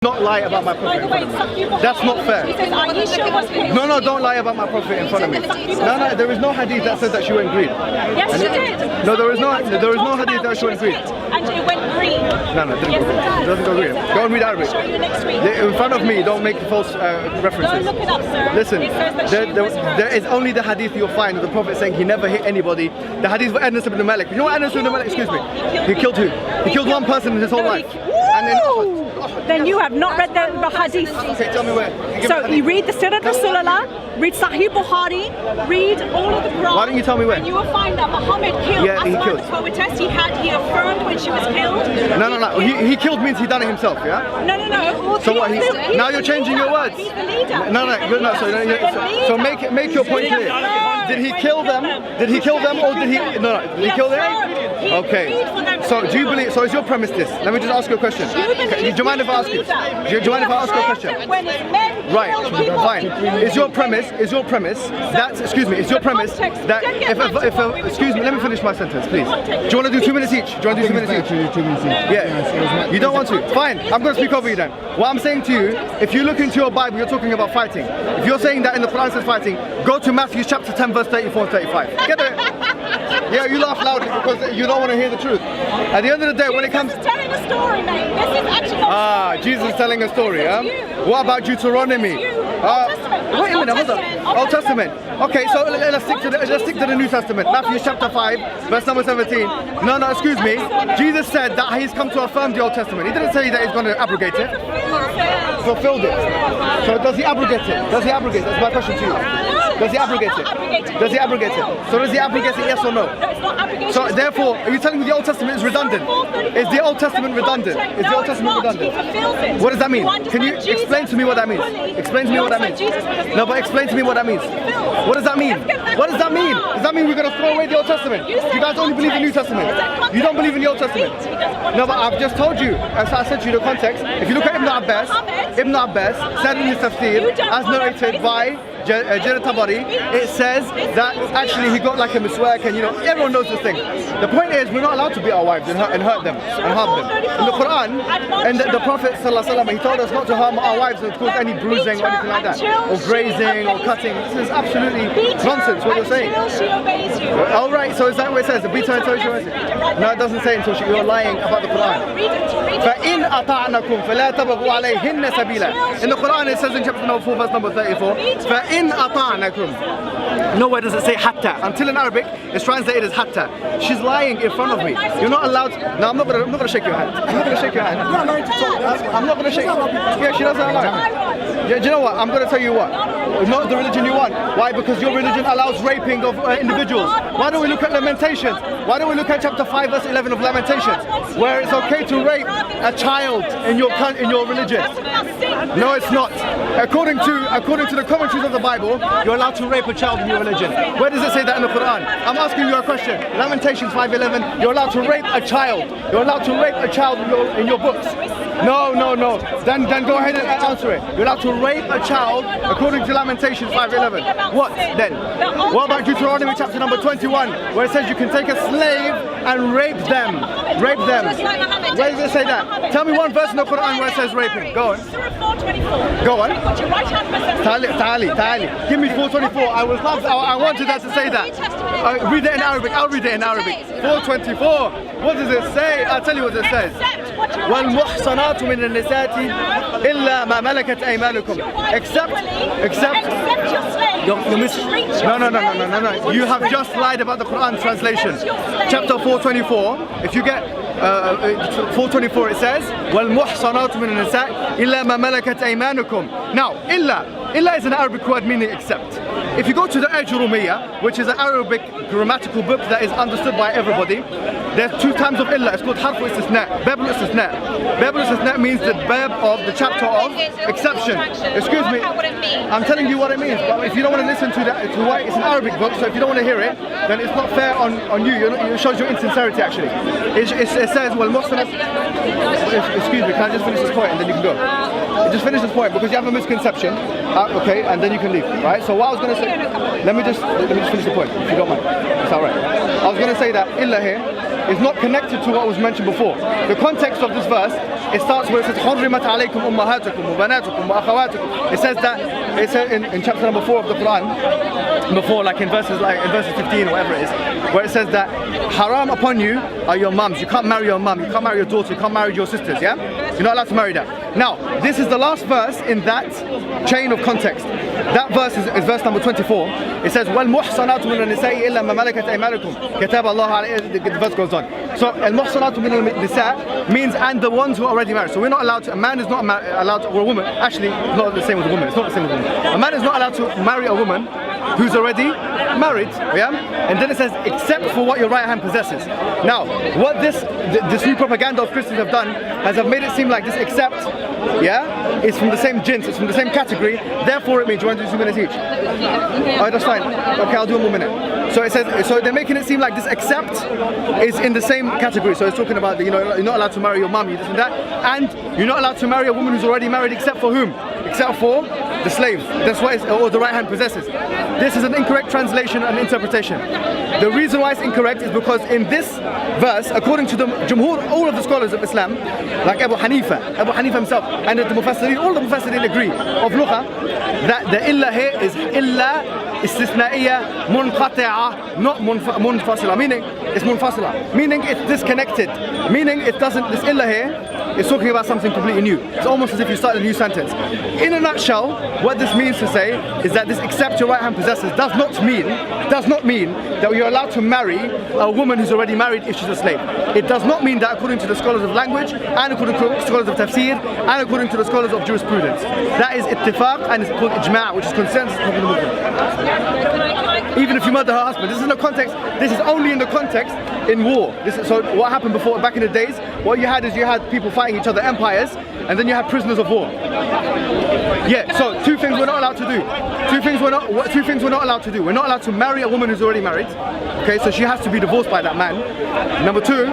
Not lie about my prophet in front of me. That's not fair. No, don't lie about my prophet in front of me. No, there is no hadith that says that she went green. Yes, she did. No, there is no hadith that she went green. And it went green. No, it didn't go green. It doesn't go green. Go and read Arabic. I'll show you next week. In front of me, don't make false references. Go look it up, sir. Listen, there there is only the hadith you'll find of the prophet saying he never hit anybody. The hadith of Anas ibn Malik. You know what Anas ibn Malik? Excuse me. He killed who? He killed one person in his whole life. And then you have not read the hadith. Okay, tell me where. So you read the Sirat Rasulullah, read Sahih Bukhari, read all of the Quran. Why don't you tell me where? And you will find that Muhammad killed Asma the poetess. He affirmed when she was killed. No. He killed means he done it himself, yeah? No. So what? Now you're changing your words. He's the leader. No. So make your point clear. Did he kill them? Did he kill them or did he? No. Did he kill them? Okay. So do you believe? So is your premise this? Let me just ask you a question. Do you mind if I ask you? Do you mind if I ask you a question? Right. Fine. Is your premise that? Excuse me. Is your premise that if excuse me? Let me finish my sentence, please. Do you want to do 2 minutes each? Do you want to do 2 minutes each? 2 minutes each. Yeah. You don't want to? Fine. I'm going to speak over you then. What I'm saying to you, if you look into your Bible, you're talking about fighting. If you're saying that in the Quran says fighting, go to Matthew chapter 10, verse 34 and 35. Get it? Yeah, you laugh loudly because you don't want to hear the truth. At the end of the day, when it comes... Jesus is telling a story, mate. This is actually... Jesus is telling a story, huh? What about Deuteronomy? Wait a minute, hold on. Old Testament. Okay, so let's stick to the New Testament. Matthew chapter 5, verse number 17. No, excuse me. Jesus said that he's come to affirm the Old Testament. He didn't say that he's going to abrogate it. Fulfilled it. So does he abrogate it? Does he abrogate it? That's my question to you. Does he abrogate it? Does he abrogate it? So does he abrogate it, yes or no? No, it's not abrogation. So therefore, are you telling me the Old Testament is redundant? Is the Old Testament redundant? Is the Old Testament redundant? It. What does that mean? Can you explain to me what that means? Explain to me what that means. No, but explain to me what that means. What does that mean? What does that mean? Does that mean we're going to throw away the Old Testament? You guys only believe in the New Testament. You don't believe in the Old Testament. No, but I've just told you, as I said to you the context, if you look at Ibn Abbas said in his tafsir, as narrated by Jarir Tabari, it says that actually he got like a miswak and everyone knows this thing. The point is we're not allowed to beat our wives and hurt them and harm them. In the Quran, and the Prophet ﷺ, he told us not to harm our wives and cause any bruising or anything like that, or grazing or cutting. This is absolutely nonsense what you're saying. All right, so is that what it says? Beat her until she obeys it? No, it doesn't say until you're lying about the Quran. فَإِنْ أَطَعْنَكُمْ فَلَا تَبْغُوا عَلَيْهِنَّ سَبِيلًا. In the Quran it says in chapter number 4 verse number 34, فَإِنْ أَطَعْنَكُمْ. Nowhere does it say hatta. Until in Arabic it's translated as hatta. She's lying in front of me. You're not allowed. No, I'm not gonna shake your hand. I'm not gonna shake your hand. I'm not gonna shake. Yeah, she doesn't allow. Yeah, do you know what? I'm gonna tell you what. Not the religion you want. Why? Because your religion allows raping of individuals. Why don't we look at Lamentations? Why don't we look at chapter 5 verse 11 of Lamentations, where it's okay to rape a child in your religion? No, it's not. According to the commentaries of the Bible, you're allowed to rape a child in your religion. Where does it say that in the Quran? I'm asking you a question. Lamentations 5:11. You're allowed to rape a child. You're allowed to rape a child in your books. No. Then go ahead and answer it. You're allowed to rape a child according to Lamentations 5:11. What then? What about Deuteronomy chapter number 21, where it says you can take a slave and rape them? Rape them. Where does it say that? Tell me one verse in the Quran where it says raping. Go on. Go on. Ta'ali. Give me 424. I wanted that to say that. Read it in Arabic. I'll read it in Arabic. 424. What does it say? I'll tell you what it says. وَالْمُحْصَنَاتُ مِنَ النِّسَاءِ إِلَّا مَا مَلَكَتْ أَيْمَانُكُمْ. Except your slave. No. You have just lied about the Quran translation. Chapter 424. If you get 424, it says وَالْمُحْصَنَاتُ مِنَ النِّسَاءِ إِلَّا مَا مَلَكَتْ أَيْمَانُكُمْ. Now, illa is an Arabic word meaning except. If you go to the Ajurumiyya, which is an Arabic grammatical book that is understood by everybody, there's 2 times of illa. It's called harfu istisna, babul istisna. Babul istisna means the bab of the chapter of exception. Excuse me, I'm telling you what it means, but if you don't want to listen to why it's an Arabic book, so if you don't want to hear it, then it's not fair on you. It shows your insincerity actually. It says, well, excuse me, can I just finish this point and then you can go? Just finish this point because you have a misconception, okay, and then you can leave, right? So what I was going to say, let me just finish the point, if you don't mind. It's alright. I was going to say that illa here is not connected to what was mentioned before. The context of this verse it starts where it says حرمت عليكم أمهاتكم وبناتكم وأخواتكم. It says that, it says in chapter number 4 of the Quran, before like in verses 15 or whatever it is, where it says that haram upon you are your mums. You can't marry your mum, you can't marry your daughter, you can't marry your sisters, yeah? You're not allowed to marry that. Now, this is the last verse in that chain of context. That verse is verse number 24. It says, وَالْمُحْصَنَاتُ مِنَ النِّسَاءِ إِلَّا مَا مَلَكَتْ أَيْمَانُكُمْ كَتَابَ اللَّهُ عَلَيْهِ. The verse goes on. So, الْمُحْصَنَاتُ مِنَ النِّسَاءِ means and the ones who are already married. So we're not allowed to, a man is not allowed to, or a woman, actually, it's not the same with a woman, it's not the same with a woman. A man is not allowed to marry a woman who's already married, yeah? And then it says, except for what your right hand possesses. Now, what this new propaganda of Christians have done has made it seem like this except, yeah, is from the same jins, it's from the same category, therefore it means, you want to do 2 minutes each? Alright, that's fine. Okay, I'll do 1 more minute. So it says, so they're making it seem like this except is in the same category. So it's talking about, you know, you're not allowed to marry your mum, you this and that, and you're not allowed to marry a woman who's already married except for whom? Except for the slave. That's what it's, or the right hand possesses. This is an incorrect translation and interpretation. The reason why it's incorrect is because in this verse, according to the Jumhur, all of the scholars of Islam, like Abu Hanifa himself, and the Mufassirin, all the Mufassirin agree of Lugha, that the illa here is illa istisna'iyya munqati'ah, not munfasila, meaning it's munfasila, meaning it's disconnected, meaning it doesn't, this illa here is talking about something completely new. It's almost as if you start a new sentence. In a nutshell, what this means to say is that this except your right hand possesses does not mean that you're allowed to marry a woman who's already married if she's a slave. It does not mean that according to the scholars of language, and according to the scholars of tafsir, and according to the scholars of jurisprudence. That is ittifaq, and it's called ijma', which is consensus of the Muslim. Even if you murder her husband, this is in the context, this is only in the context in war. So what happened before, back in the days, what you had is you had people fighting each other, empires, and then you had prisoners of war. Yeah, so two things we're not allowed to do. Two things we're not allowed to do. We're not allowed to marry a woman who's already married. Okay, so she has to be divorced by that man. Number two,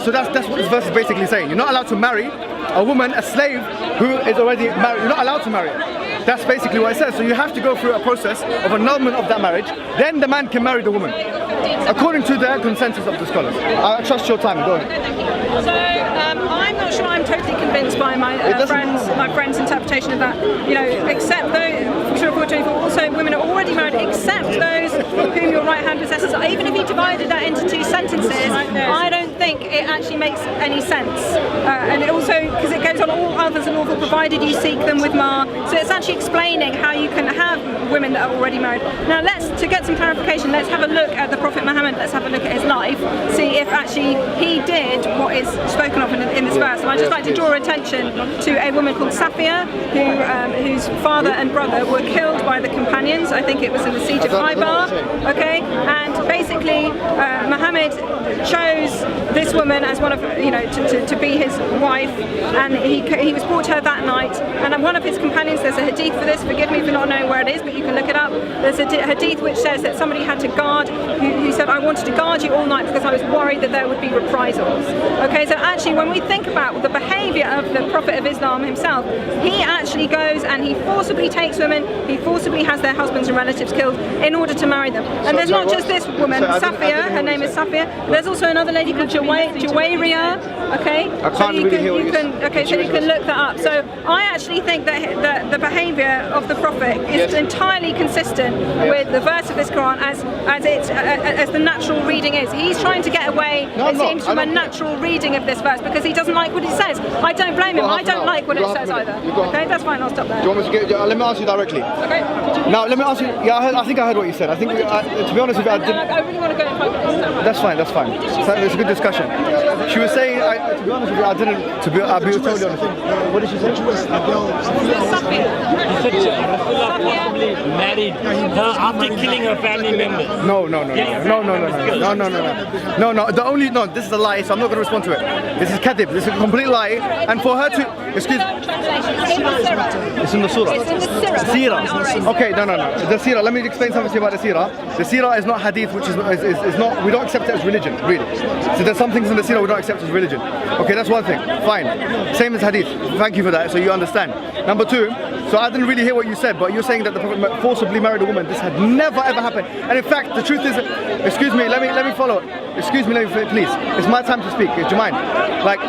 so that's what this verse is basically saying. You're not allowed to marry a woman, a slave, who is already married. You're not allowed to marry her. That's basically what it says. So you have to go through a process of annulment of that marriage, then the man can marry the woman. According to the consensus of the scholars. I trust your time, go on. So I'm not sure I'm totally convinced by my friend's interpretation of that. You know, except those, also women are already married, except those whom your right hand possesses. Even if he divided that into 2 sentences, I don't think it actually makes any sense. And it also, because it goes on, all others are lawful provided you seek them with ma. So it's actually explaining how you can have women that are already married. Now to get some clarification, let's have a look at the Prophet Muhammad, let's have a look at his life, see if actually he did what is spoken of in this verse. And I'd just like to draw attention to a woman called Safiya, whose father and brother were killed by the companions. I think it was in the siege of Khaybar. Okay, and basically Muhammad chose this woman as one of, to be his wife, and he was brought to her that night. And one of his companions, there's a hadith for this, forgive me for not knowing where it is, but you can look it up. There's a hadith which says that somebody had to guard, who said, I wanted to guard you all night because I was worried that there would be reprisals. Okay, so actually when we think about the behaviour of the Prophet of Islam himself, he actually goes and he forcibly takes women, he forcibly has their husbands and relatives killed in order to marry them. And there's not just this woman, Safiya, her name is Safiya, there's also another lady called Juwayriya, okay? So you can look that up. So I actually think that the behaviour of the Prophet is entirely consistent with the verse of this Quran as the natural reading is. He's trying to get away, it seems, from a natural reading of this verse because he doesn't like what it says. I don't blame him, I don't like what it says either. Okay, that's fine, I'll stop there. Do you want me to let me ask you directly. Okay. Now, let me ask you, I think I heard what you said. I think, to be honest with you, I really want to go in 5 minutes. That's fine. It's a good discussion. She was saying, to be honest with you, I'll be totally honest. What did she say? Married her after killing her family members. No. This is a lie, so I'm not going to respond to it. This is kadhib. This is a complete lie. And for her to, excuse me. It's in the surah. It's in the Sirah. Okay, no. The Sirah, let me explain something to you about the Sirah. The Sirah is not hadith, which is not, we don't accept it as religion, really. So there's some things in the Sirah we don't accept as religion. Okay, that's one thing. Fine. Same as hadith. Thank you for that, so you understand. Number two, So I didn't really hear what you said, but you're saying that the Prophet forcibly married a woman. This had never ever happened. And in fact, the truth is, excuse me, let me follow. Excuse me, please. It's my time to speak. Do you mind? Like,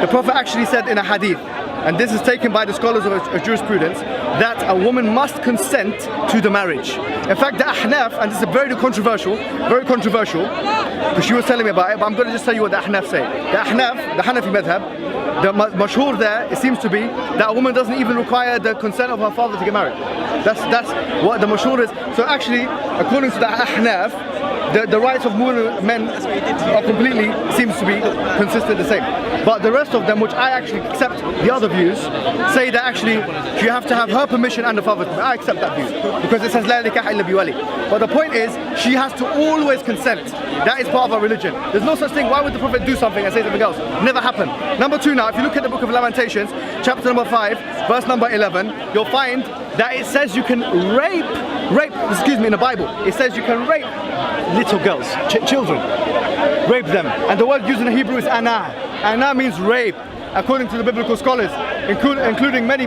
the Prophet actually said in a hadith, and this is taken by the scholars of jurisprudence, that a woman must consent to the marriage. In fact, the Ahnaf, and this is very controversial, because she was telling me about it, but I'm going to just tell you what the Ahnaf say. The Ahnaf, the Hanafi madhab, the mashhur there, it seems to be that a woman doesn't even require the consent of her father to get married. That's what the mashhur is. So actually, according to the Ahnaf, the rights of men are completely, seems to be consistent the same. But the rest of them, which I actually accept the other views, say that actually you have to have her permission and the father's permission. I accept that view, because it says la nikah illa biwali. But the point is, she has to always consent. That is part of our religion. There's no such thing. Why would the Prophet do something and say something else? Never happened. Number 2 now, if you look at the book of Lamentations, chapter number 5, verse number 11, you'll find that it says you can rape, in the Bible, it says you can rape little girls, children, rape them. And the word used in Hebrew is ana. Ana means rape, according to the biblical scholars, including many